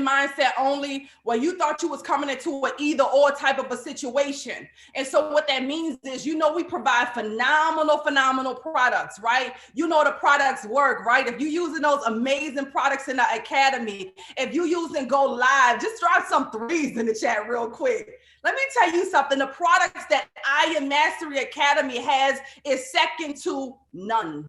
mindset only, well, you thought you was coming into an either or type of a situation. And so what that means is, you know, we provide phenomenal products, right? You know, the products work, right? If you're using those amazing products in the academy, if you're using Go Live, just drop some threes in the chat real quick. Let me tell you something. The products that I Am Mastery Academy has is second to none.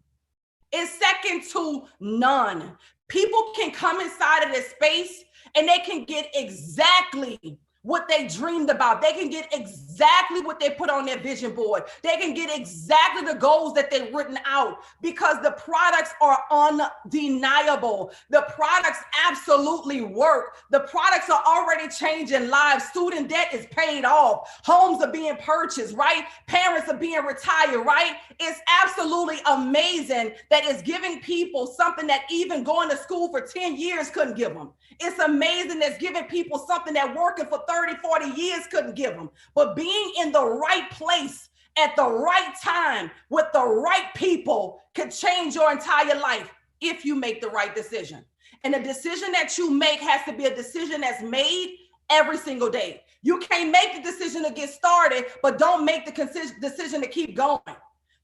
It's second to none. People can come inside of this space and they can get exactly what they dreamed about. They can get exactly what they put on their vision board. They can get exactly the goals that they've written out, because the products are undeniable. The products absolutely work. The products are already changing lives. Student debt is paid off. Homes are being purchased, right? Parents are being retired, right? It's absolutely amazing that it's giving people something that even going to school for 10 years couldn't give them. It's amazing that's giving people something that working for 30, 40 years couldn't give them. But being in the right place at the right time with the right people could change your entire life if you make the right decision. And the decision that you make has to be a decision that's made every single day. You can't make the decision to get started, but don't make the decision to keep going.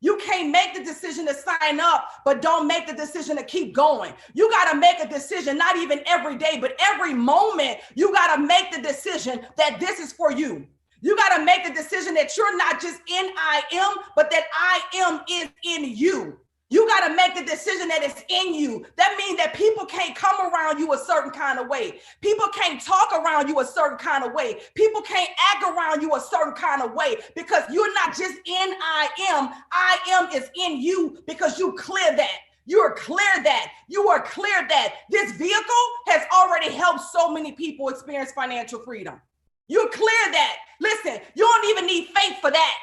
You can't make the decision to sign up, but don't make the decision to keep going. You got to make a decision, not even every day, but every moment. You got to make the decision that this is for you. You got to make the decision that you're not just in I am, but that I am is in you. You got to make the decision that it's in you. That means that people can't come around you a certain kind of way. People can't talk around you a certain kind of way. People can't act around you a certain kind of way, because you're not just in I am is in you, because you clear that. You are clear that. You are clear that this vehicle has already helped so many people experience financial freedom. You're clear that. Listen, you don't even need faith for that.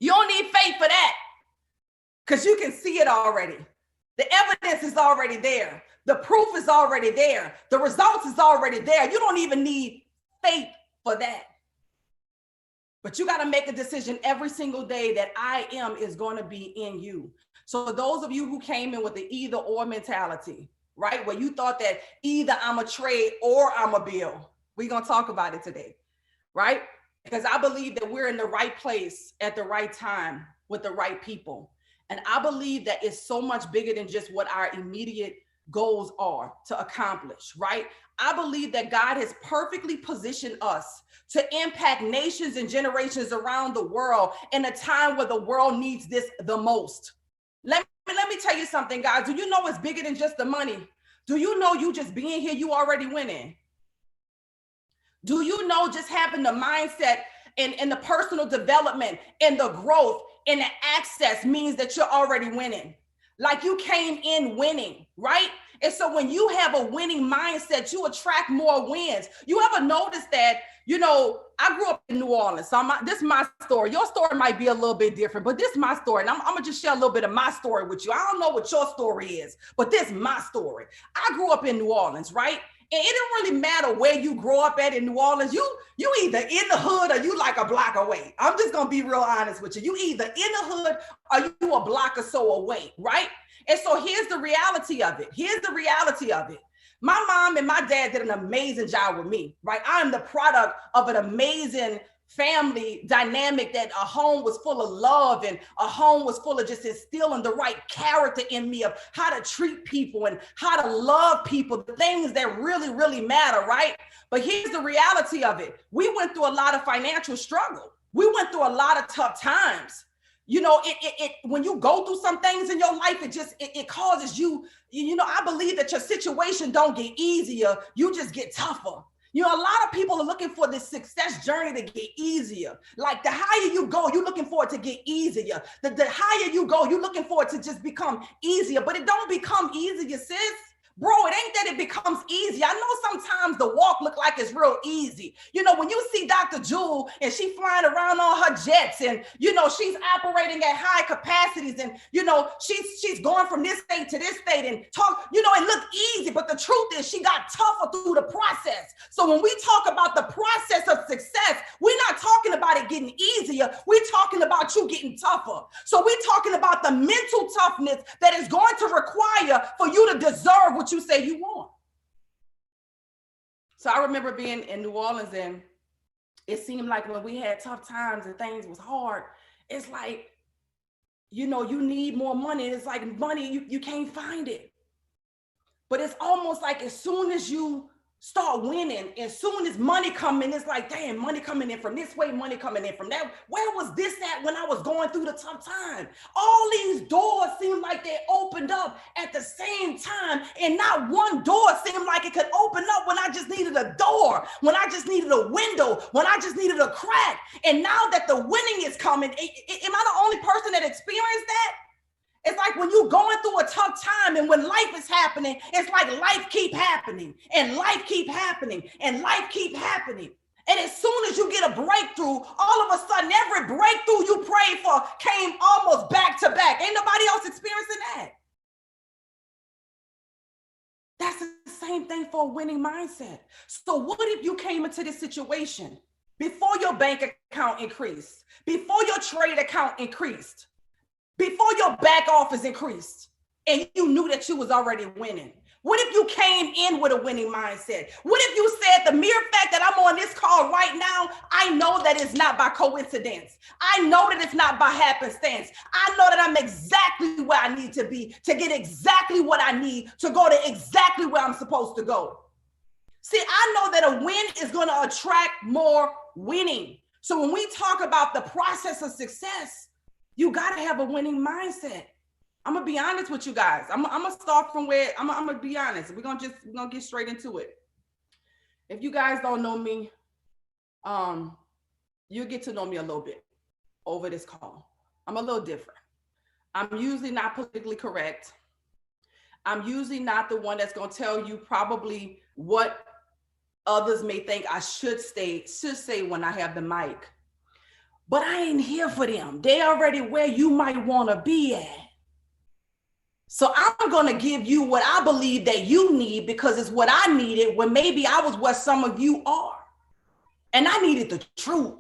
You don't need faith for that, because you can see it already. The evidence is already there. The proof is already there. The results is already there. You don't even need faith for that. But you got to make a decision every single day that I am is going to be in you. So those of you who came in with the either or mentality, right, where you thought that either I'm a trade or I'm a bill, we're going to talk about it today, right? Because I believe that we're in the right place at the right time with the right people. And I believe that it's so much bigger than just what our immediate goals are to accomplish, right? I believe that God has perfectly positioned us to impact nations and generations around the world in a time where the world needs this the most. Let me tell you something, guys. Do you know it's bigger than just the money? Do you know you just being here, you already winning? Do you know just having the mindset and the personal development and the growth and the access means that you're already winning? Like you came in winning, right? And so when you have a winning mindset, you attract more wins. You ever notice that, you know, I grew up in New Orleans. So this is my story. Your story might be a little bit different, but this is my story. And I'm going to just share a little bit of my story with you. I don't know what your story is, but this is my story. I grew up in New Orleans, right? And it didn't really matter where you grow up at in New Orleans. You either in the hood or you like a block away. I'm just going to be real honest with you. You either in the hood or you a block or so away, right? And so here's the reality of it. Here's the reality of it. My mom and my dad did an amazing job with me, right? I am the product of an amazing family dynamic, that a home was full of love and a home was full of just instilling the right character in me of how to treat people and how to love people, the things that really, really matter, right? But here's the reality of it. We went through a lot of financial struggle. We went through a lot of tough times. You know, when you go through some things in your life, it causes you, I believe that your situation don't get easier. You just get tougher. You know, a lot of people are looking for this success journey to get easier. Like the higher you go, you're looking for it to get easier. The higher you go, you're looking for it to just become easier, but it don't become easier, sis. Bro, it ain't that it becomes easy. I know sometimes the walk look like it's real easy. You know, when you see Dr. Jewel and she flying around on her jets and, she's operating at high capacities and, she's going from this state to this state and talk, it looked easy, but the truth is she got tougher through the process. So when we talk about the process of success, we're not talking about it getting easier. We're talking about you getting tougher. So we're talking about the mental toughness that is going to require for you to deserve what you say you want. So I remember being in New Orleans, and it seemed like when we had tough times and things was hard, it's like, you know, you need more money. It's like money, you can't find it. But it's almost like as soon as you start winning, as soon as money come in, it's like, damn, money coming in from this way, money coming in from that. Where was this at when I was going through the tough time? All these doors seemed like they opened up at the same time, and not one door seemed like it could open up when I just needed a door, when I just needed a window, when I just needed a crack. And now that the winning is coming, am I the only person that experienced that? It's like when you're going through a tough time and when life is happening, it's like life keep happening and life keep happening and life keep happening. And as soon as you get a breakthrough, all of a sudden, every breakthrough you prayed for came almost back to back. Ain't nobody else experiencing that. That's the same thing for a winning mindset. So what if you came into this situation before your bank account increased, before your trade account increased, before your back office increased, and you knew that you was already winning? What if you came in with a winning mindset? What if you said, the mere fact that I'm on this call right now, I know that it's not by coincidence. I know that it's not by happenstance. I know that I'm exactly where I need to be to get exactly what I need to go to exactly where I'm supposed to go. See, I know that a win is going to attract more winning. So when we talk about the process of success, you got to have a winning mindset. I'm going to be honest with you guys. I'm going to start from where I'm going to be honest. We're going to get straight into it. If you guys don't know me, you'll get to know me a little bit over this call. I'm a little different. I'm usually not politically correct. I'm usually not the one that's going to tell you probably what others may think I should say when I have the mic. But I ain't here for them. They already where you might want to be at. So I'm going to give you what I believe that you need, because it's what I needed when maybe I was where some of you are. And I needed the truth.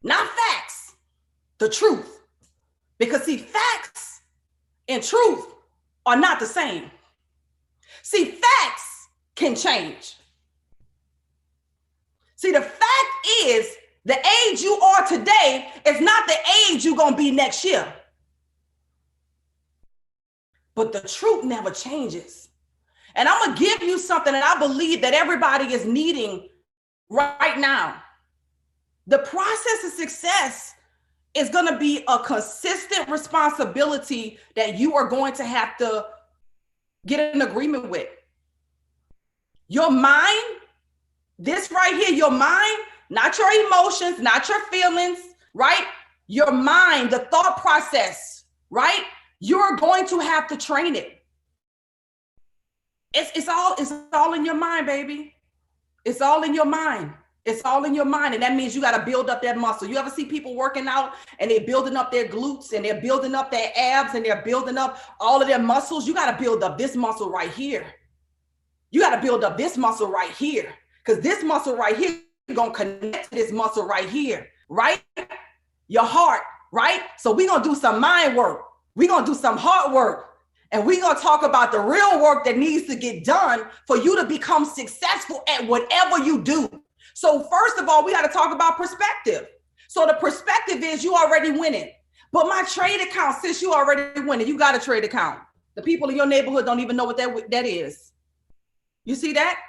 Not facts, the truth. Because see, facts and truth are not the same. See, facts can change. See, the fact is, the age you are today is not the age you're going to be next year. But the truth never changes. And I'm going to give you something that I believe that everybody is needing right now. The process of success is going to be a consistent responsibility that you are going to have to get an agreement with. Your mind, this right here, your mind, not your emotions, not your feelings, right? Your mind, the thought process, right? You're going to have to train it. It's all in your mind, baby. It's all in your mind. It's all in your mind. And that means you got to build up that muscle. You ever see people working out and they're building up their glutes and they're building up their abs and they're building up all of their muscles? You got to build up this muscle right here. You got to build up this muscle right here, because this muscle right here is going to connect to this muscle right here, right? Your heart, right? So we're going to do some mind work. We're going to do some heart work. And we're going to talk about the real work that needs to get done for you to become successful at whatever you do. So first of all, we got to talk about perspective. So the perspective is you already winning. But my trade account, since you already winning, you got a trade account. The people in your neighborhood don't even know what that is. You see that?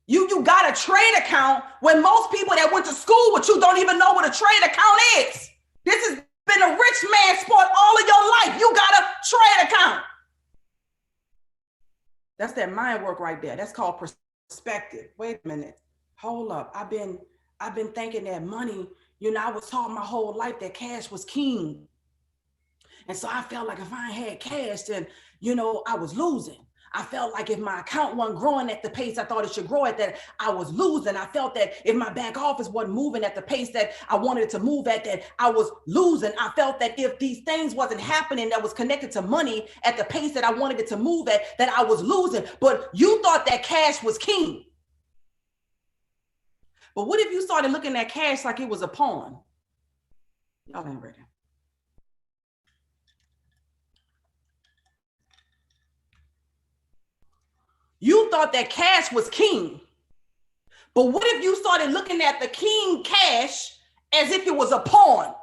You got a trade account when most people that went to school with you don't even know what a trade account is. This has been a rich man's sport all of your life. You got a trade account. That's that mind work right there. That's called perspective. Wait a minute. Hold up. I've been thinking that money, I was taught my whole life that cash was king. And so I felt like if I had cash, then, I was losing. I felt like if my account wasn't growing at the pace I thought it should grow at, that I was losing. I felt that if my back office wasn't moving at the pace that I wanted it to move at, that I was losing. I felt that if these things wasn't happening that was connected to money at the pace that I wanted it to move at, that I was losing. But you thought that cash was king. But what if you started looking at cash like it was a pawn? Y'all ain't ready. You thought that cash was king. But what if you started looking at the king cash as if it was a pawn?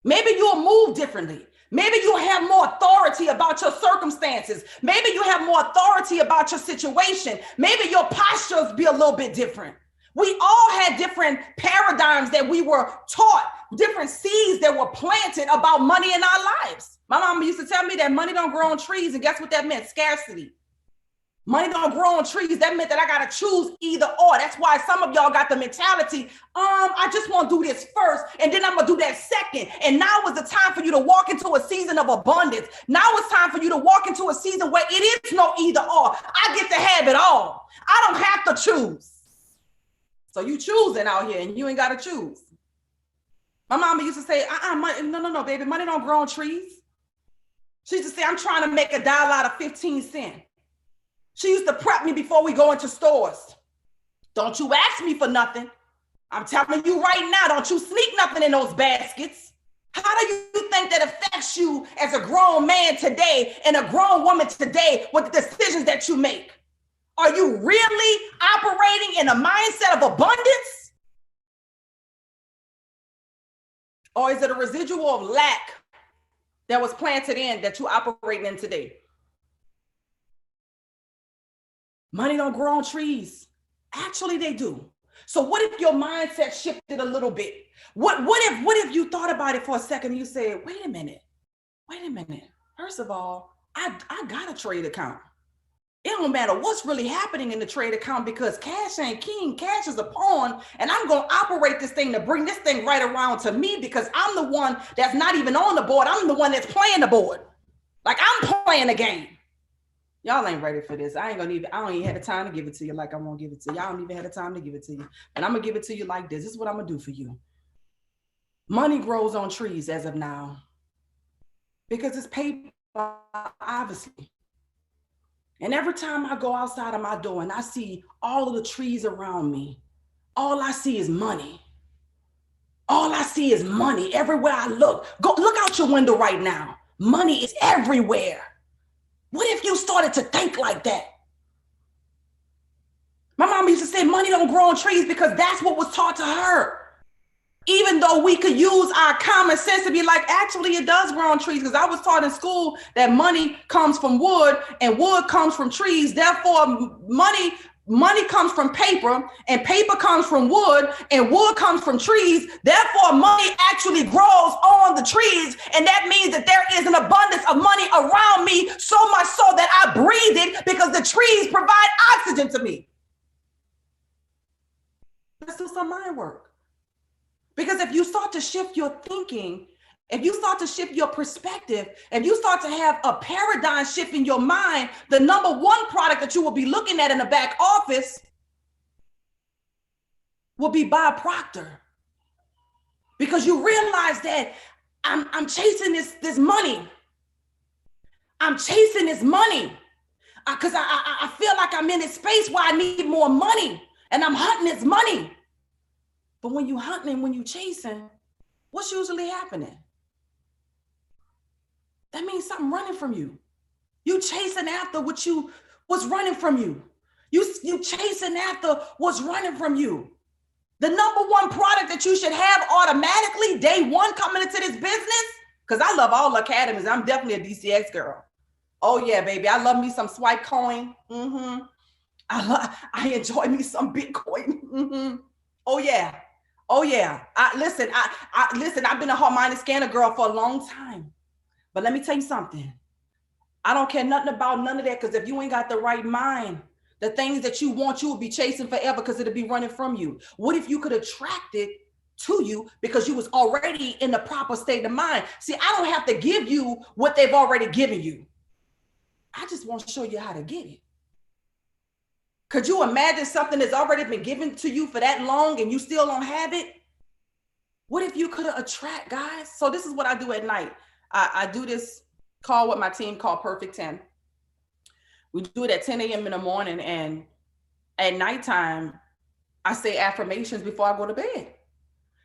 Maybe you'll move differently. Maybe you'll have more authority about your circumstances. Maybe you have more authority about your situation. Maybe your posture will be a little bit different. We all had different paradigms that we were taught, different seeds that were planted about money in our lives. My mama used to tell me that money don't grow on trees, and guess what that meant? Scarcity. Money don't grow on trees. That meant that I got to choose either or. That's why some of y'all got the mentality, I just want to do this first, and then I'm going to do that second. And now is the time for you to walk into a season of abundance. Now it's time for you to walk into a season where it is no either or. I get to have it all. I don't have to choose. So you choosing out here, and you ain't got to choose. My mama used to say, no, baby, money don't grow on trees. She used to say, I'm trying to make $1 out of 15 cents. She used to prep me before we go into stores. Don't you ask me for nothing. I'm telling you right now, don't you sneak nothing in those baskets. How do you think that affects you as a grown man today and a grown woman today with the decisions that you make? Are you really operating in a mindset of abundance? Or is it a residual of lack that was planted in that you're operating in today? Money don't grow on trees. Actually, they do. So what if your mindset shifted a little bit? What if you thought about it for a second and you said, wait a minute. First of all, I got a trade account. It don't matter what's really happening in the trade account because cash ain't king. Cash is a pawn, and I'm going to operate this thing to bring this thing right around to me because I'm the one that's not even on the board. I'm the one that's playing the board. Like I'm playing the game. Y'all ain't ready for this. I don't even have the time to give it to you like I won't give it to you. Y'all don't even have the time to give it to you. And I'm going to give it to you like this. This is what I'm going to do for you. Money grows on trees as of now because it's paper, obviously. And every time I go outside of my door and I see all of the trees around me, all I see is money. All I see is money everywhere I look. Go look out your window right now. Money is everywhere. What if you started to think like that? My mom used to say money don't grow on trees because that's what was taught to her. Even though we could use our common sense to be like, actually, it does grow on trees because I was taught in school that money comes from wood and wood comes from trees. Therefore, money comes from paper and paper comes from wood and wood comes from trees. Therefore, money actually grows on the trees. And that means that there is an abundance of money around me, so much so that I breathe it because the trees provide oxygen to me. Let's do some mind work. Because if you start to shift your thinking, if you start to shift your perspective, if you start to have a paradigm shift in your mind, the number one product that you will be looking at in the back office will be Bob Proctor. Because you realize that I'm chasing this money. I'm chasing this money because I feel like I'm in this space where I need more money and I'm hunting this money. But when you hunting and when you chasing, what's usually happening? That means something running from you. You chasing after what's running from you. You chasing after what's running from you. The number one product that you should have automatically day one coming into this business, because I love all academies. I'm definitely a DCX girl. Oh yeah, baby. I love me some swipe coin. I enjoy me some Bitcoin. Oh yeah. Listen, I've been a hard-minded scanner girl for a long time. But let me tell you something. I don't care nothing about none of that because if you ain't got the right mind, the things that you want, you will be chasing forever because it'll be running from you. What if you could attract it to you because you was already in the proper state of mind? See, I don't have to give you what they've already given you. I just want to show you how to get it. Could you imagine something that's already been given to you for that long and you still don't have it? What if you could attract, guys? So this is what I do at night. I do this call with my team called Perfect 10. We do it at 10 a.m. in the morning, and at nighttime, I say affirmations before I go to bed.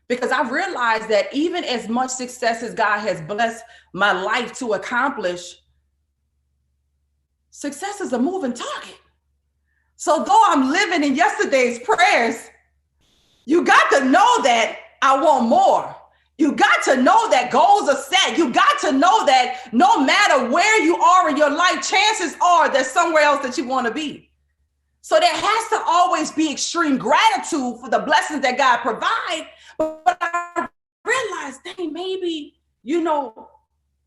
Because I realized that even as much success as God has blessed my life to accomplish, Success is a moving target. So though I'm living in yesterday's prayers, you got to know that I want more. You got to know that goals are set. You got to know that no matter where you are in your life, chances are there's somewhere else that you want to be. So there has to always be extreme gratitude for the blessings that God provides. But I realized, dang, maybe, you know,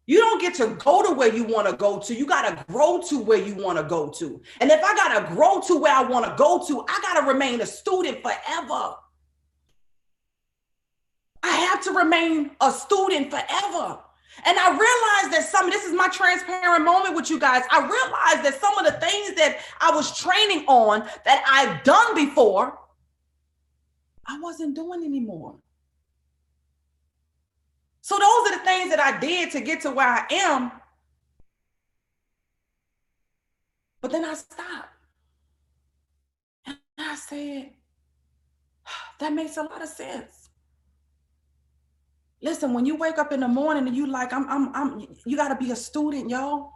you don't get to go to where you want to go to. You got to grow to where you want to go to. And if I got to grow to where I want to go to, I got to remain a student forever. I have to remain a student forever. And I realized that this is my transparent moment with you guys. I realized that some of the things that I was training on that I've done before, I wasn't doing anymore. So those are the things that I did to get to where I am. But then I stopped. And I said, that makes a lot of sense. Listen, when you wake up in the morning and you like, you got to be a student, y'all.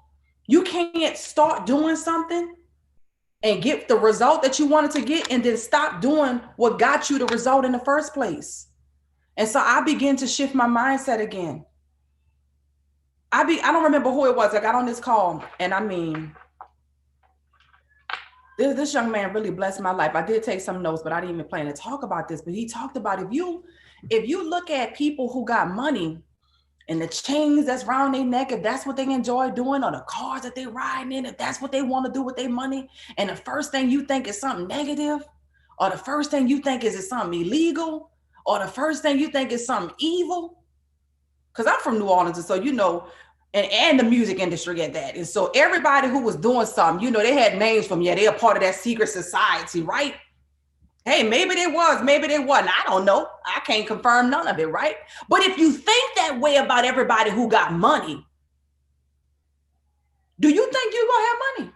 You can't start doing something and get the result that you wanted to get and then stop doing what got you the result in the first place. And so I began to shift my mindset again. I don't remember who it was. I got on this call and I mean, this young man really blessed my life. I did take some notes, but I didn't even plan to talk about this. But he talked about if you look at people who got money and the chains that's around their neck, if that's what they enjoy doing, or the cars that they riding in, if that's what they want to do with their money, and the first thing you think is something negative, or the first thing you think is something illegal, or the first thing you think is something evil, because I'm from New Orleans, and so you know, and the music industry at that. And so everybody who was doing something, you know, they had names from, they're a part of that secret society, right? Hey, maybe they was, maybe they wasn't. I don't know. I can't confirm none of it, right? But if you think that way about everybody who got money, do you think you're going to have money?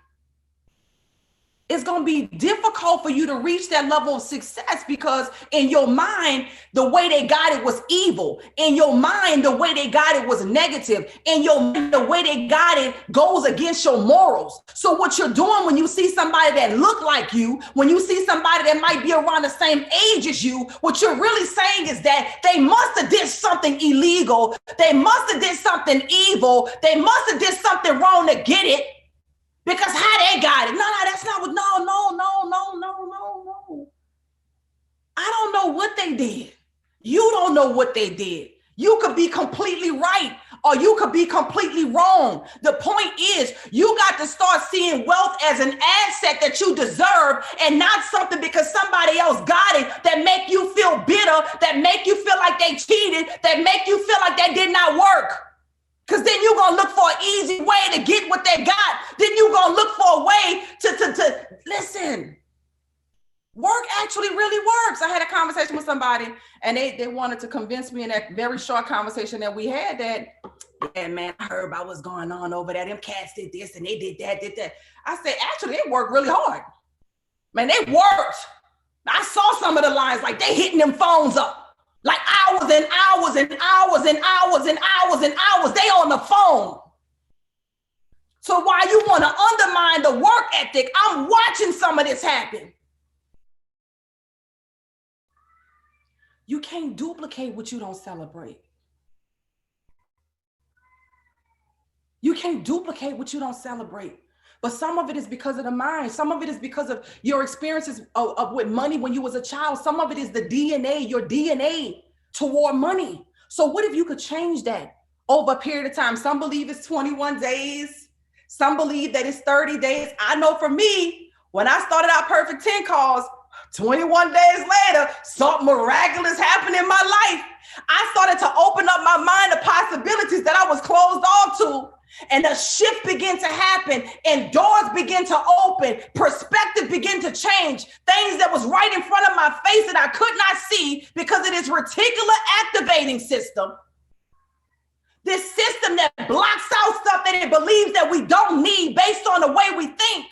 It's going to be difficult for you to reach that level of success because in your mind, the way they got it was evil. In your mind, the way they got it was negative. In your mind, the way they got it goes against your morals. So what you're doing when you see somebody that look like you, when you see somebody that might be around the same age as you, what you're really saying is that they must have did something illegal. They must have did something evil. They must have did something wrong to get it. Because how they got it. No, that's not what, no. I don't know what they did. You don't know what they did. You could be completely right or you could be completely wrong. The point is you got to start seeing wealth as an asset that you deserve and not something because somebody else got it that make you feel bitter, that make you feel like they cheated, that make you feel like that did not work. Because then you're going to look for an easy way to get what they got. Then you're going to look for a way to listen. Work actually really works. I had a conversation with somebody and they wanted to convince me in that very short conversation that we had that, yeah, man, I heard about what's going on over there. Them cats did this and they did that. I said, actually, they worked really hard. Man, they worked. I saw some of the lines like they hitting them phones up. Like hours and hours and hours and hours and hours and hours, they on the phone. So while you want to undermine the work ethic, I'm watching some of this happen. You can't duplicate what you don't celebrate. You can't duplicate what you don't celebrate. But some of it is because of the mind. Some of it is because of your experiences with money when you was a child. Some of it is the DNA, your DNA toward money. So what if you could change that over a period of time? Some believe it's 21 days. Some believe that it's 30 days. I know for me, when I started out Perfect 10 calls, 21 days later, something miraculous happened in my life. I started to open up my mind to possibilities that I was closed off to. And a shift began to happen and doors began to open. Perspective began to change. Things that was right in front of my face that I could not see because of this reticular activating system. This system that blocks out stuff that it believes that we don't need based on the way we think.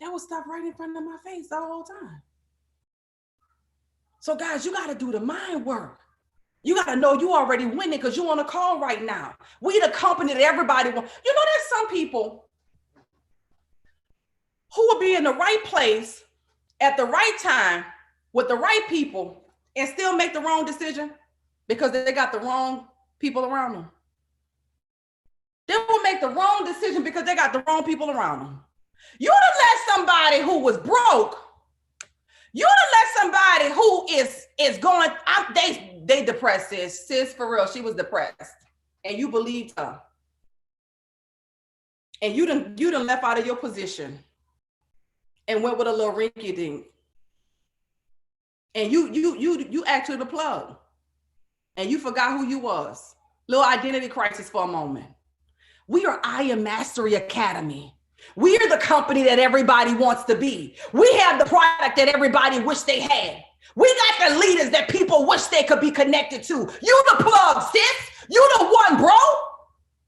That was stuff right in front of my face the whole time. So guys, you got to do the mind work. You got to know you already winning because you on a call right now. We the company that everybody wants. You know, there's some people who will be in the right place at the right time with the right people and still make the wrong decision because they got the wrong people around them. They will make the wrong decision because they got the wrong people around them. You done let somebody who was broke, you done let somebody who is going, they depressed sis, for real, she was depressed. And you believed her. And you done left out of your position and went with a little rinky-dink. And you actually the plug. And you forgot who you was. Little identity crisis for a moment. We are I Am Mastery Academy. We are the company that everybody wants to be. We have the product that everybody wish they had. We got the leaders that people wish they could be connected to. You the plug, sis. You the one, bro.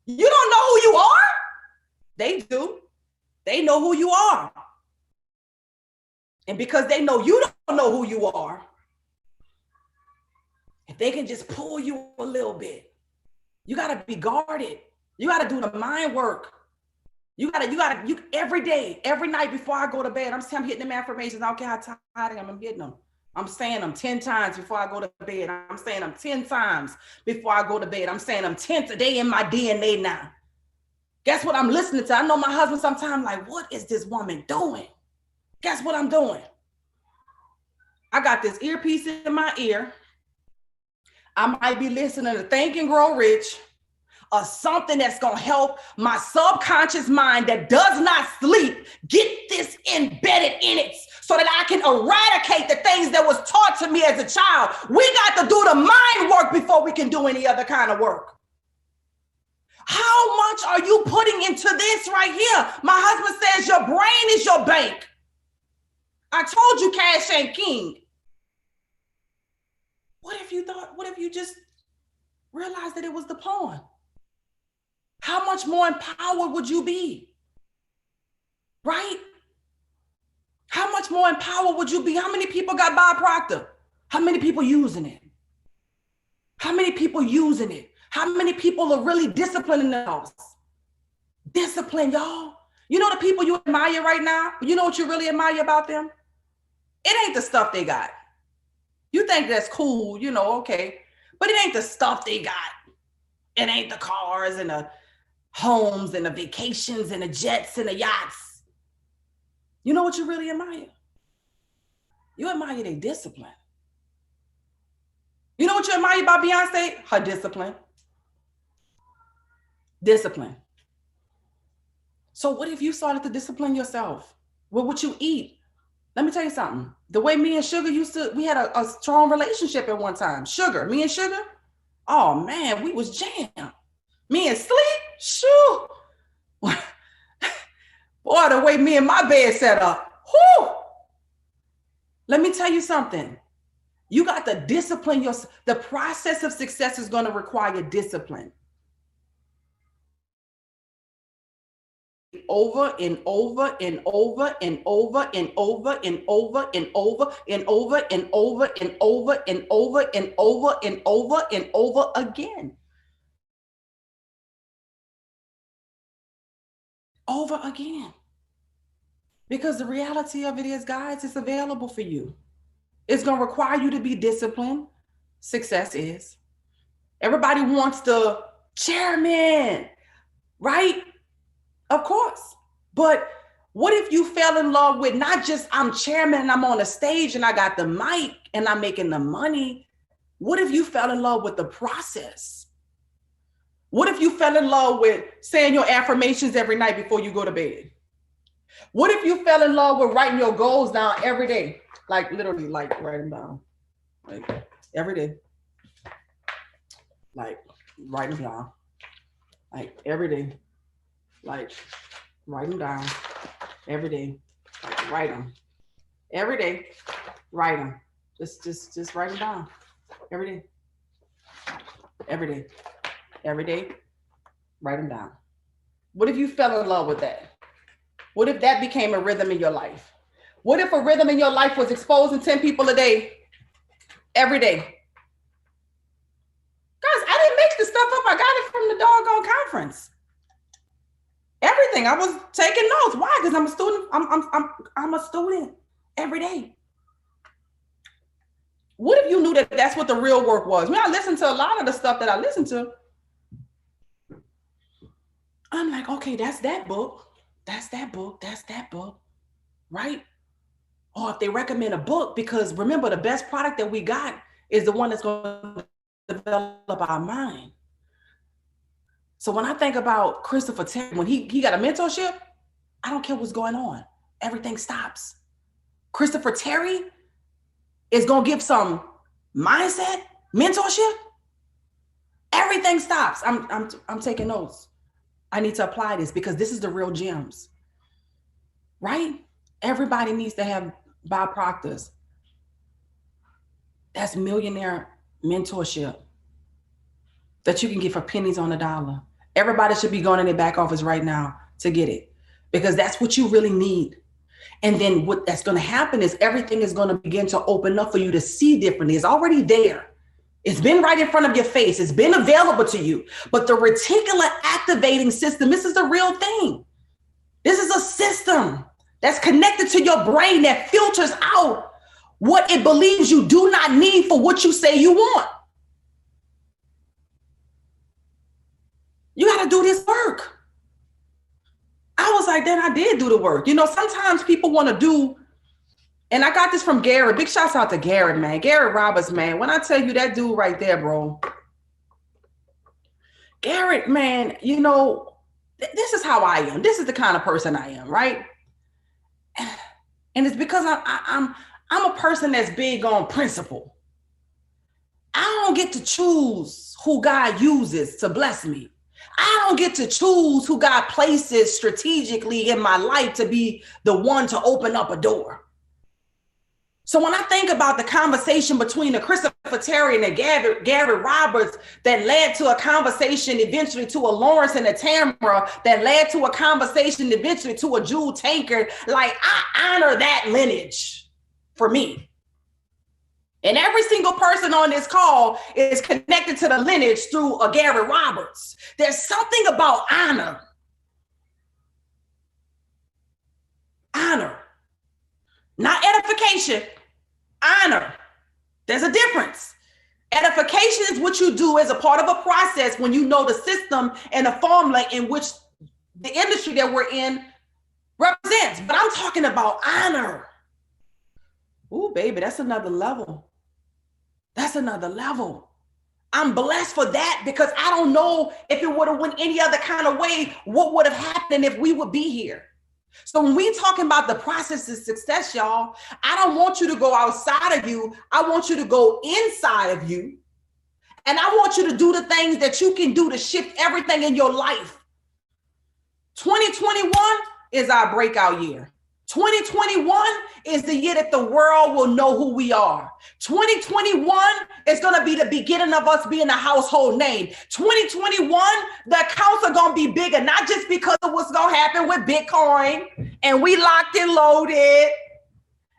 You don't know who you are? They do. They know who you are. And because they know you don't know who you are, if they can just pull you a little bit, you got to be guarded. You got to do the mind work. You every day, every night before I go to bed, I'm hitting them affirmations. I don't care how tired I am, I'm hitting them. I'm saying them 10 times before I go to bed. I'm saying them 10 times before I go to bed. I'm saying them 10 today in my DNA now. Guess what I'm listening to? I know my husband sometimes like, what is this woman doing? Guess what I'm doing? I got this earpiece in my ear. I might be listening to Think and Grow Rich or something that's going to help my subconscious mind that does not sleep get this embedded in it so that I can eradicate the things that was taught to me as a child. We got to do the mind work before we can do any other kind of work. How much are you putting into this right here? My husband says your brain is your bank. I told you cash ain't king. What if you just realized that it was the pawn? How much more empowered would you be? Right? How much more empowered would you be? How many people got Bob Proctor? How many people using it? How many people using it? How many people are really disciplining themselves? Discipline, y'all. You know the people you admire right now? You know what you really admire about them? It ain't the stuff they got. You think that's cool, okay. But it ain't the stuff they got. It ain't the cars and the homes and the vacations and the jets and the yachts. You know what you really admire? You admire their discipline. You know what you admire about Beyonce? Her discipline. Discipline. So what if you started to discipline yourself with what you eat? Let me tell you something. The way me and Sugar we had a strong relationship at one time. Me and Sugar, oh man, we was jammed. Me and Sleep, shoo. Boy, the way me and my bed set up, whoo. Let me tell you something. You got to discipline yourself. The process of success is going to require discipline. Over and over and over and over and over and over and over and over and over and over and over and over and over and over again. Over again. Because the reality of it is, guys, it's available for you. It's going to require you to be disciplined. Success is. Everybody wants the chairman, right? Of course. But what if you fell in love with not just I'm chairman and I'm on a stage and I got the mic and I'm making the money? What if you fell in love with the process? What if you fell in love with saying your affirmations every night before you go to bed? What if you fell in love with writing your goals down every day? Like literally, like write them down. Like every day. Like write them down. Like every day. Like write them down every day. Like write them every day. Write them. Just write them down every day. Every day. Every day. Write them down. What if you fell in love with that? What if that became a rhythm in your life? What if a rhythm in your life was exposing 10 people a day, every day? Guys, I didn't make this stuff up. I got it from the doggone conference. Everything. I was taking notes. Why? Because I'm a student. I'm a student every day. What if you knew that that's what the real work was? I mean, I listened to a lot of the stuff that I listened to. I'm like, okay, that's that book. That's that book. That's that book. Right? Or if they recommend a book, because remember, the best product that we got is the one that's going to develop our mind. So when I think about Christopher Terry, when he got a mentorship, I don't care what's going on. Everything stops. Christopher Terry is going to give some mindset, mentorship. Everything stops. I'm taking notes. I need to apply this because this is the real gems, right? Everybody needs to have Bob Proctor's. That's millionaire mentorship that you can get for pennies on the dollar. Everybody should be going in their back office right now to get it because that's what you really need. And then what that's going to happen is everything is going to begin to open up for you to see differently. It's already there. It's been right in front of your face. It's been available to you. But the reticular activating system, this is the real thing. This is a system that's connected to your brain that filters out what it believes you do not need for what you say you want. You got to do this work. I was like, then I did do the work. You know, sometimes people want to do, and I got this from Garrett. Big shouts out to Garrett, man. Garrett Roberts, man. When I tell you that dude right there, bro. Garrett, man, you know, this is how I am. This is the kind of person I am, right? And it's because I'm a person that's big on principle. I don't get to choose who God uses to bless me. I don't get to choose who God places strategically in my life to be the one to open up a door. So when I think about the conversation between a Christopher Terry and a Gary Roberts that led to a conversation eventually to a Lawrence and a Tamara that led to a conversation eventually to a Jewel Tankard, like I honor that lineage for me. And every single person on this call is connected to the lineage through a Gary Roberts. There's something about honor. Honor. Not edification. Honor. There's a difference. Edification is what you do as a part of a process when you know the system and the formula in which the industry that we're in represents. But I'm talking about honor. Ooh, baby, that's another level. That's another level. I'm blessed for that because I don't know if it would have went any other kind of way, what would have happened if we would be here. So when we talking about the process of success, y'all, I don't want you to go outside of you. I want you to go inside of you. And I want you to do the things that you can do to shift everything in your life. 2021 is our breakout year. 2021 is the year that the world will know who we are. 2021 is going to be the beginning of us being a household name. 2021, the accounts are going to be bigger, not just because of what's going to happen with Bitcoin and we locked and loaded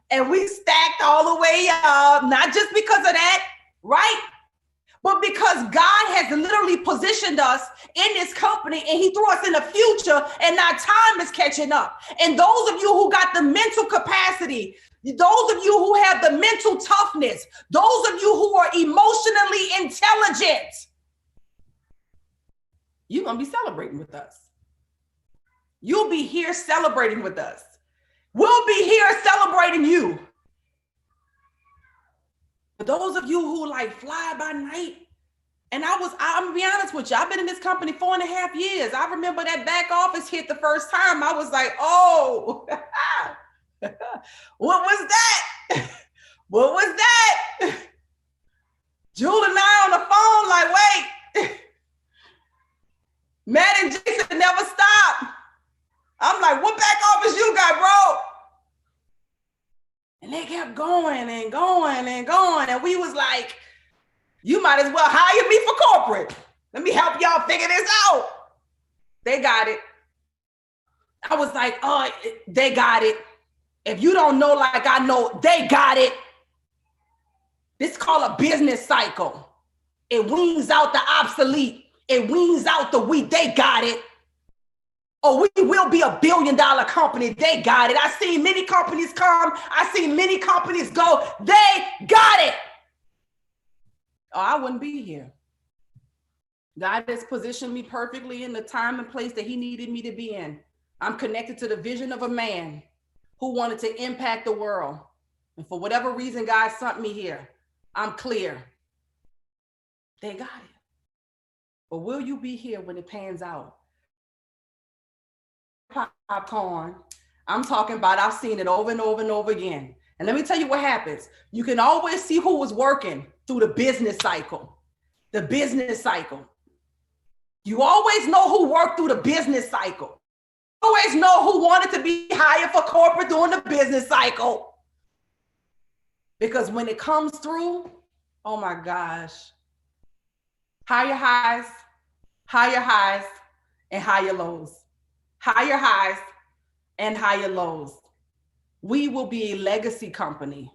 and we stacked all the way up, not just because of that, right? But because God has literally positioned us in this company and he threw us in the future and now time is catching up. And those of you who got the mental capacity, those of you who have the mental toughness, those of you who are emotionally intelligent, you're going to be celebrating with us. You'll be here celebrating with us. We'll be here celebrating you. For those of you who like fly by night, and I'm gonna be honest with you, I've been in this company 4.5 years. I remember that back office hit the first time. I was like, oh, what was that? What was that? Jewel and I on the phone like, wait, Matt and Jason never stop. I'm like, what back office you got, bro? And they kept going and going and going. And we was like, you might as well hire me for corporate. Let me help y'all figure this out. They got it. I was like, oh, they got it. If you don't know like I know, they got it. This is called a business cycle. It weans out the obsolete. It weans out the weak. They got it. Oh, we will be $1 billion company. They got it. I seen many companies come. I seen many companies go. They got it. Oh, I wouldn't be here. God has positioned me perfectly in the time and place that he needed me to be in. I'm connected to the vision of a man who wanted to impact the world. And for whatever reason, God sent me here. I'm clear. They got it. But will you be here when it pans out? Popcorn. I'm talking about, I've seen it over and over and over again. And let me tell you what happens. You can always see who was working through the business cycle. The business cycle. You always know who worked through the business cycle. You always know who wanted to be hired for corporate during the business cycle. Because when it comes through, oh my gosh, higher highs, and higher lows. Higher highs and higher lows. We will be a legacy company.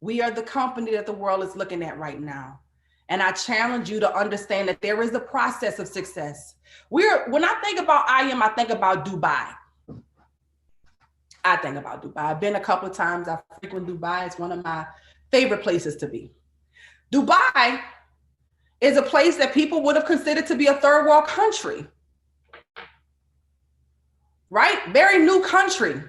We are the company that the world is looking at right now. And I challenge you to understand that there is a process of success. When I think about IM, I think about Dubai. I've been a couple of times. I frequent Dubai. It's one of my favorite places to be. Dubai is a place that people would have considered to be a third world country. Right? Very new country,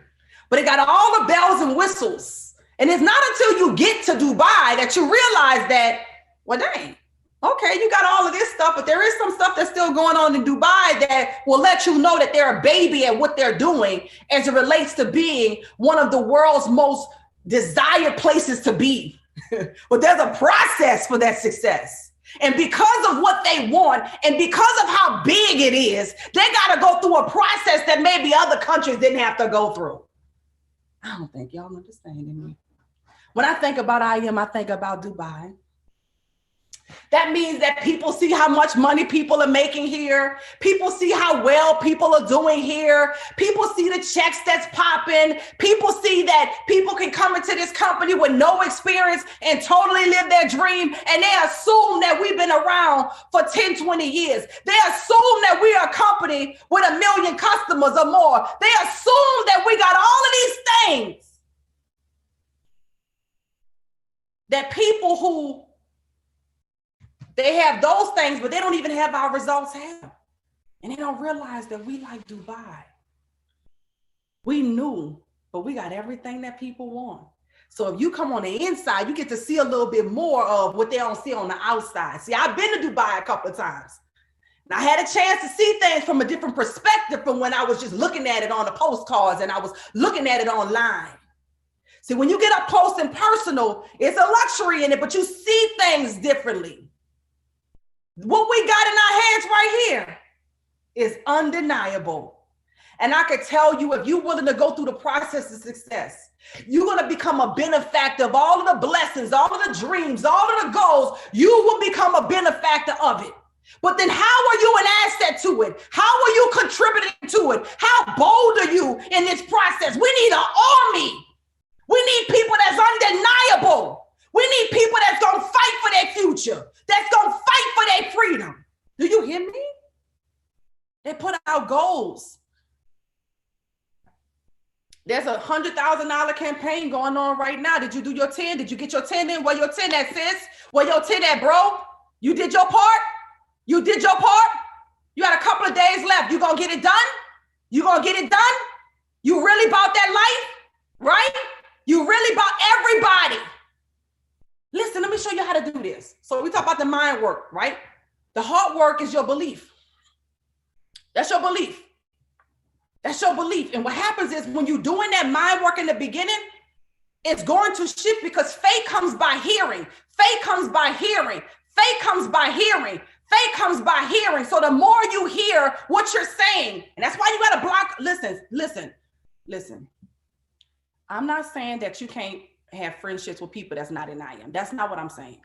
but it got all the bells and whistles. And it's not until you get to Dubai that you realize that, well, dang, okay, you got all of this stuff, but there is some stuff that's still going on in Dubai that will let you know that they're a baby at what they're doing as it relates to being one of the world's most desired places to be. But there's a process for that success. And because of what they want and because of how big it is, they got to go through a process that maybe other countries didn't have to go through. I don't think y'all understanding me. When I think about IM, I think about Dubai. That means that people see how much money people are making here. People see how well people are doing here. People see the checks that's popping. People see that people can come into this company with no experience and totally live their dream. And they assume that we've been around for 10, 20 years. They assume that we are a company with 1 million customers or more. They assume that we got all of these things that people who they have those things, but they don't even have our results have. And they don't realize that we like Dubai. We knew, but we got everything that people want. So if you come on the inside, you get to see a little bit more of what they don't see on the outside. See, I've been to Dubai a couple of times. And I had a chance to see things from a different perspective from when I was just looking at it on the postcards and I was looking at it online. See, when you get up close and personal, it's a luxury in it, but you see things differently. What we got in our hands right here is undeniable. And I could tell you, if you're willing to go through the process of success, you're going to become a benefactor of all of the blessings, all of the dreams, all of the goals. You will become a benefactor of it. But then how are you an asset to it? How are you contributing to it? How bold are you in this process? We need an army. We need people that's undeniable. We need people that's going to fight for their future, that's going to fight for their freedom. Do you hear me? They put out goals. There's a $100,000 campaign going on right now. Did you do your 10? Did you get your 10 in? Where your 10 at, sis? Where your 10 at, bro? You did your part? You did your part? You got a couple of days left. You gonna get it done? You gonna get it done? You really about that life, right? You really about everybody. Listen, let me show you how to do this. So we talk about the mind work, right? The hard work is your belief. That's your belief. That's your belief. And what happens is when you're doing that mind work in the beginning, it's going to shift because faith comes by hearing. Faith comes by hearing. Faith comes by hearing. Faith comes by hearing. So the more you hear what you're saying, and that's why you got to block. Listen. I'm not saying that you can't have friendships with people that's not in IM. That's not what I'm saying.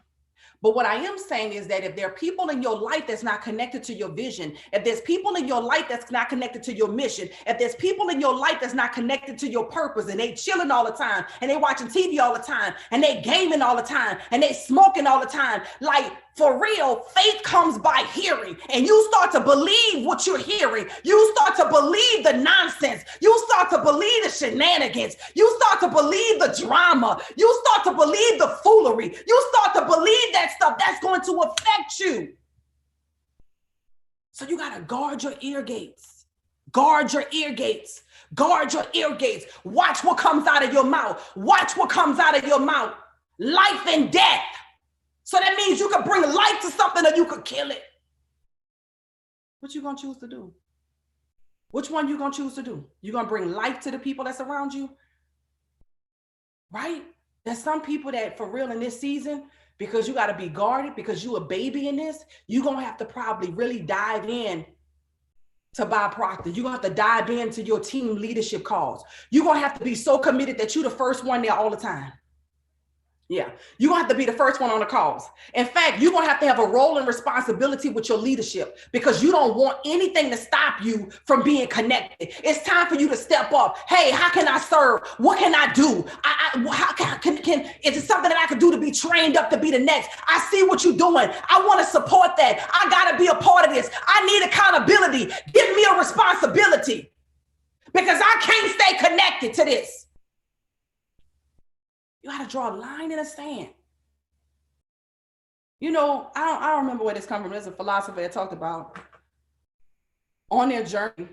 But what I am saying is that if there are people in your life that's not connected to your vision, if there's people in your life that's not connected to your mission, if there's people in your life that's not connected to your purpose and they chilling all the time and they watching TV all the time and they gaming all the time and they smoking all the time, like for real, faith comes by hearing, and you start to believe what you're hearing. You start to believe the nonsense. You start to believe the shenanigans. You start to believe the drama. You start to believe the foolery. You start to believe that stuff that's going to affect you. So you got to guard your ear gates. Guard your ear gates. Guard your ear gates. Watch what comes out of your mouth. Watch what comes out of your mouth. Life and death. So that means you can bring life to something or you could kill it. What you gonna choose to do? Which one you gonna choose to do? You gonna bring life to the people that's around you? Right? There's some people that for real in this season, because you gotta be guarded, because you a baby in this, you gonna have to probably really dive in to Bob Proctor. You're gonna have to dive into your team leadership calls. You're gonna have to be so committed that you're the first one there all the time. Yeah, you're gonna have to be the first one on the calls. In fact, you're gonna have a role and responsibility with your leadership because you don't want anything to stop you from being connected. It's time for you to step up. Hey, how can I serve? What can I do? Is it something that I could do to be trained up to be the next? I see what you're doing. I want to support that. I gotta be a part of this. I need accountability. Give me a responsibility because I can't stay connected to this. You got to draw a line in the sand. You know, I don't remember where this comes from. There's a philosopher that talked about on their journey,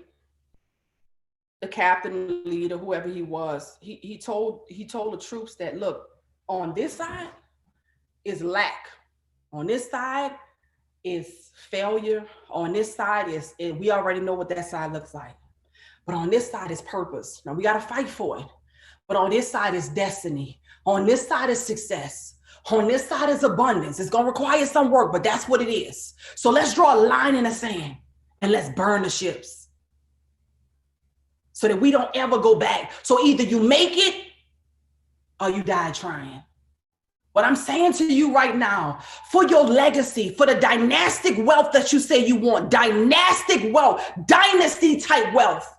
the captain, leader, whoever he was, he told the troops that, look, on this side is lack. On this side is failure. On this side is, we already know what that side looks like. But on this side is purpose. Now we got to fight for it. But on this side is destiny. On this side is success. On this side is abundance. It's going to require some work, but that's what it is. So let's draw a line in the sand and let's burn the ships so that we don't ever go back. So either you make it or you die trying. What I'm saying to you right now, for your legacy, for the dynastic wealth that you say you want, dynastic wealth, dynasty type wealth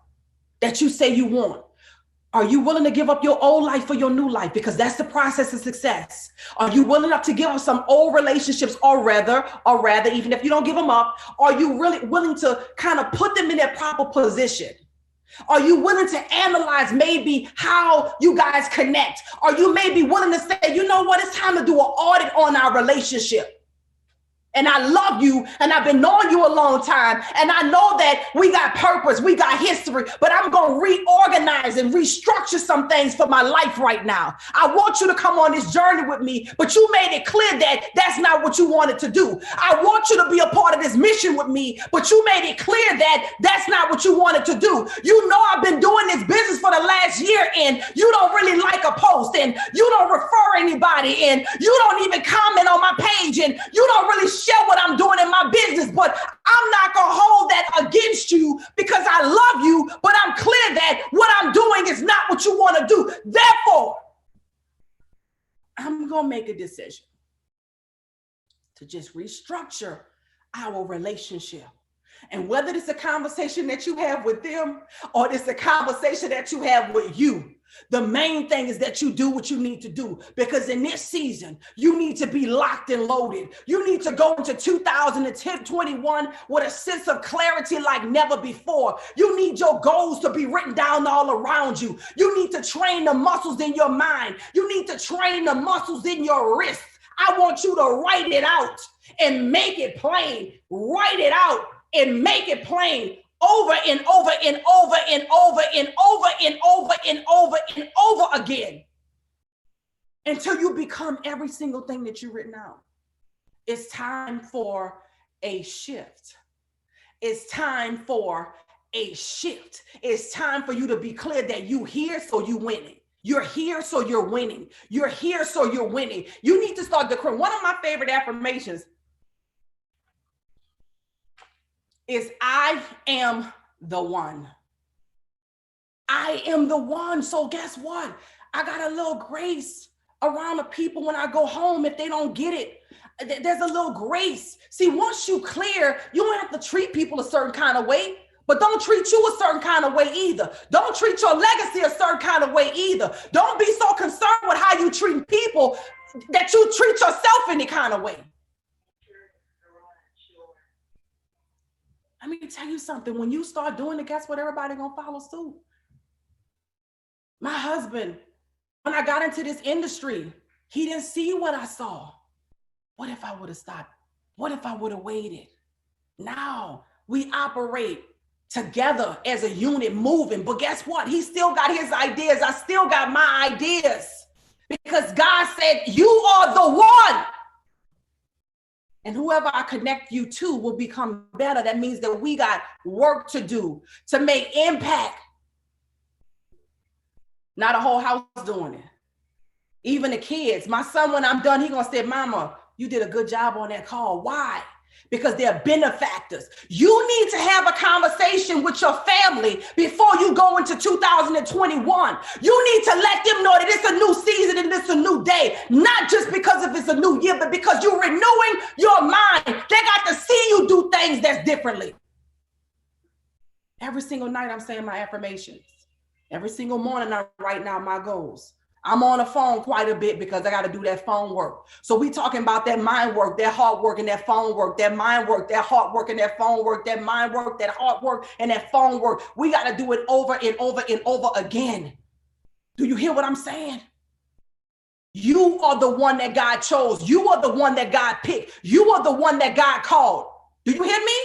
that you say you want, are you willing to give up your old life for your new life? Because that's the process of success. Are you willing enough to give up some old relationships or rather, even if you don't give them up, are you really willing to kind of put them in their proper position? Are you willing to analyze maybe how you guys connect? Are you maybe willing to say, you know what, it's time to do an audit on our relationship? And I love you, and I've been knowing you a long time, and I know that we got purpose, we got history, but I'm going to reorganize and restructure some things for my life right now. I want you to come on this journey with me, but you made it clear that that's not what you wanted to do. I want you to be a part of this mission with me, but you made it clear that that's not what you wanted to do. You know I've been doing this business for the last year, and you don't really like a post, and you don't refer anybody, and you don't even comment on my page, and you don't really share what I'm doing in my business, but I'm not going to hold that against you because I love you, but I'm clear that what I'm doing is not what you want to do. Therefore, I'm going to make a decision to just restructure our relationship. And whether it's a conversation that you have with them or it's a conversation that you have with you, the main thing is that you do what you need to do, because in this season, you need to be locked and loaded. You need to go into 2021 with a sense of clarity like never before. You need your goals to be written down all around you. You need to train the muscles in your mind. You need to train the muscles in your wrist. I want you to write it out and make it plain. Write it out and make it plain. Over and over and over and over and over and over and over and over again until you become every single thing that you've written out. It's time for a shift. It's time for a shift. It's time for you to be clear that you're here, so you're winning. You're here, so you're winning. You're here, so you're winning. You need to start declaring. One of my favorite affirmations is I am the one. I am the one. So guess what? I got a little grace around the people when I go home if they don't get it. There's a little grace. See, once you clear, you don't have to treat people a certain kind of way, but don't treat you a certain kind of way either. Don't treat your legacy a certain kind of way either. Don't be so concerned with how you treat people that you treat yourself any kind of way. Let me tell you something. When you start doing it, guess what? Everybody gonna follow suit. My husband, when I got into this industry, he didn't see what I saw. What if I would have stopped? What if I would have waited? Now we operate together as a unit moving, but guess what? He still got his ideas. I still got my ideas because God said, you are the one. And whoever I connect you to will become better. That means that we got work to do to make impact. Not a whole house doing it. Even the kids. My son, when I'm done, he gonna say, Mama, you did a good job on that call. Why? Because they're benefactors. You need to have a conversation with your family before you go into 2021. You need to let them know that it's a new season and it's a new day, not just because if it's a new year, but because you're renewing your mind. They got to see you do things that's differently. Every single night I'm saying my affirmations. Every single morning I write down my goals. I'm on the phone quite a bit because I got to do that phone work. So we talking about that mind work, that heart work, and that phone work, that mind work, that heart work, and that phone work, that mind work, that heart work, and that phone work. We got to do it over and over and over again. Do you hear what I'm saying? You are the one that God chose. You are the one that God picked. You are the one that God called. Do you hear me?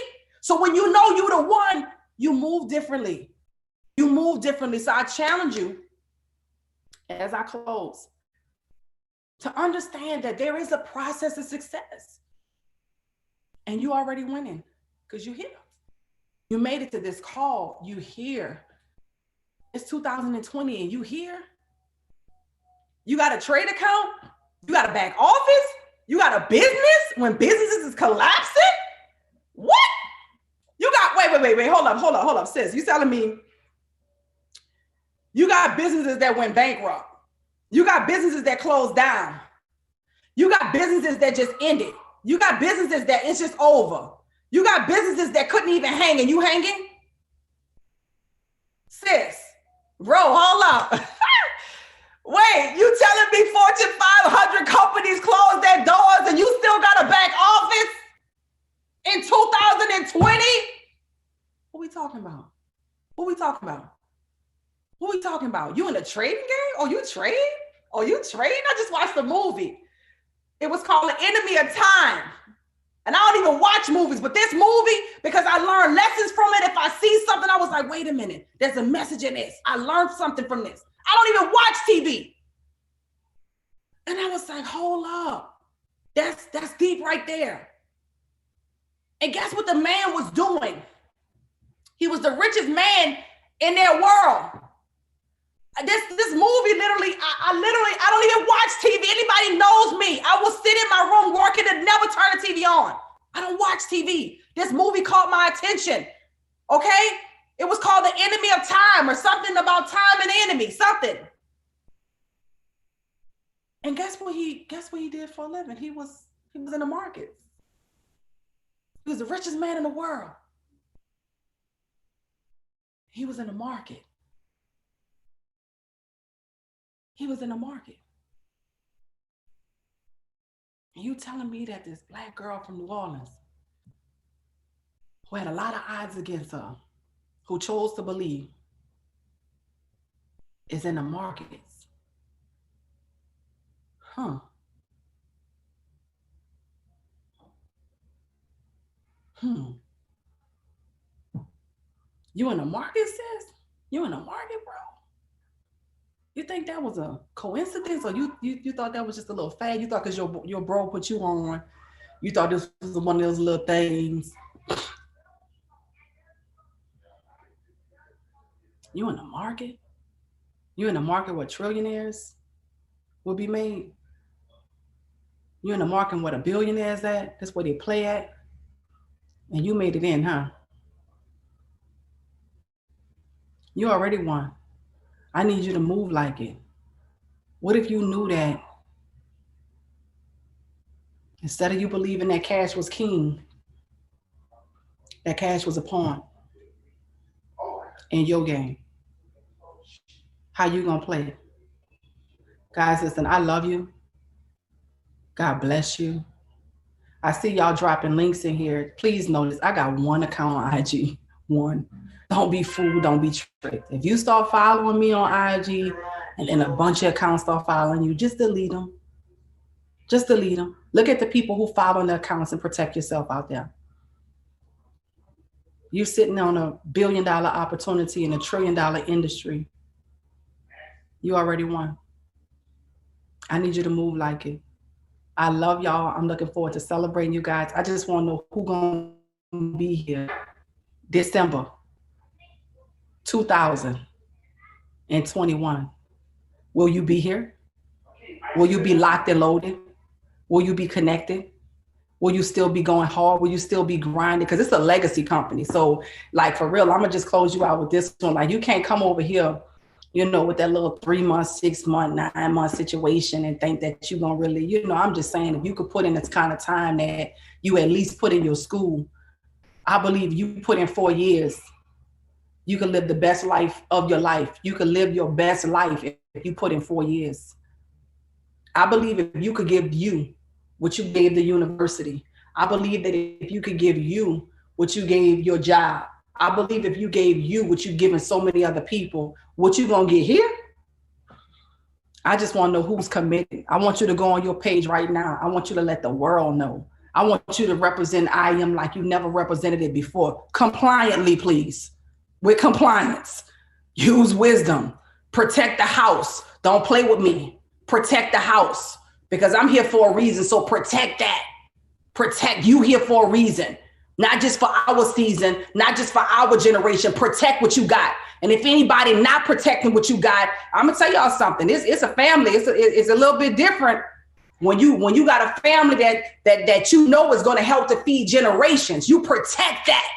So when you know you're the one, you move differently. You move differently. So I challenge you, as I close, to understand that there is a process of success. And you already winning because you're here. You made it to this call. You here. It's 2020 and you here. You got a trade account. You got a back office. You got a business when businesses is collapsing. What? You got, wait, hold up, sis. You telling me you got businesses that went bankrupt. You got businesses that closed down. You got businesses that just ended. You got businesses that it's just over. You got businesses that couldn't even hang and you hanging? Sis, bro, hold up. Wait, you telling me Fortune 500 companies closed their doors and you still got a back office in 2020? What we talking about? What we talking about? What we talking about? You in a trading game? Oh, you trade? Oh, you trade? I just watched the movie. It was called The Enemy of Time. And I don't even watch movies, but this movie, because I learned lessons from it. If I see something, I was like, wait a minute, there's a message in this. I learned something from this. I don't even watch TV. And I was like, hold up. That's deep right there. And guess what the man was doing? He was the richest man in their world. This movie literally, I don't even watch TV. Anybody knows me. I will sit in my room working and never turn the TV on. I don't watch TV. This movie caught my attention. Okay? It was called The Enemy of Time or something about time and enemy, something. And guess what he did for a living? He was in the market. He was the richest man in the world. He was in the market. He was in the market. And you telling me that this Black girl from New Orleans, who had a lot of odds against her, who chose to believe, is in the markets? Huh. You in the market, sis? You in the market, bro? You think that was a coincidence, or you thought that was just a little fad? You thought because your bro put you on, you thought this was one of those little things? You in the market? You in the market where trillionaires will be made? You in the market where the billionaires at? That's where they play at? And you made it in, huh? You already won. I need you to move like it. What if you knew that instead of you believing that cash was king, that cash was a pawn in your game? How you gonna play? Guys, listen, I love you. God bless you. I see y'all dropping links in here. Please notice, I got one account on IG. One. Don't be fooled. Don't be tricked. If you start following me on IG and then a bunch of accounts start following you, just delete them. Just delete them. Look at the people who follow the accounts and protect yourself out there. You're sitting on $1 billion opportunity in a $1 trillion industry. You already won. I need you to move like it. I love y'all. I'm looking forward to celebrating you guys. I just want to know who's going to be here December 2021. Will you be here? Will you be locked and loaded? Will you be connected? Will you still be going hard? Will you still be grinding? Because it's a legacy company. So like for real, I'm going to just close you out with this one. Like you can't come over here, you know, with that little 3 month, 6 month, 9 month situation and think that you're going to really, you know, I'm just saying if you could put in this kind of time that you at least put in your school, I believe you put in 4 years, you can live the best life of your life. You can live your best life if you put in 4 years. I believe if you could give you what you gave the university, I believe that if you could give you what you gave your job, I believe if you gave you what you've given so many other people, what you gonna get here? I just wanna know who's committed. I want you to go on your page right now. I want you to let the world know. I want you to represent I Am like you never represented it before. Compliantly, please. With compliance. Use wisdom. Protect the house. Don't play with me. Protect the house. Because I'm here for a reason, so protect that. Protect, you here for a reason. Not just for our season, not just for our generation. Protect what you got. And if anybody not protecting what you got, I'm gonna tell y'all something. It's a family. It's a little bit different when you got a family that you know is gonna help to feed generations. You protect that.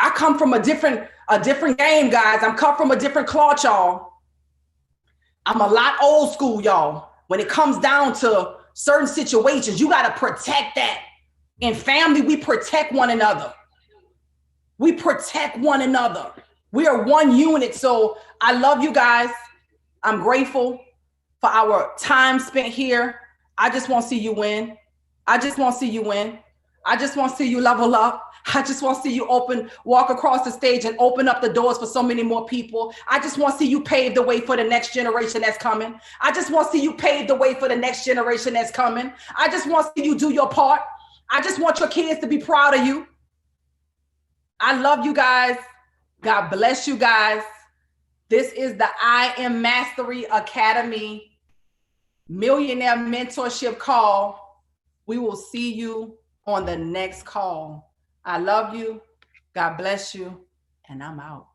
I come from a different game, guys. I'm come from a different cloth, y'all. I'm a lot old school, y'all. When it comes down to certain situations, you got to protect that. In family, we protect one another. We protect one another. We are one unit. So I love you guys. I'm grateful for our time spent here. I just want to see you win. I just want to see you win. I just want to see you level up. I just want to see you walk across the stage and open up the doors for so many more people. I just want to see you pave the way for the next generation that's coming. I just want to see you pave the way for the next generation that's coming. I just want to see you do your part. I just want your kids to be proud of you. I love you guys. God bless you guys. This is the I Am Mastery Academy Millionaire Mentorship Call. We will see you on the next call. I love you. God bless you. And I'm out.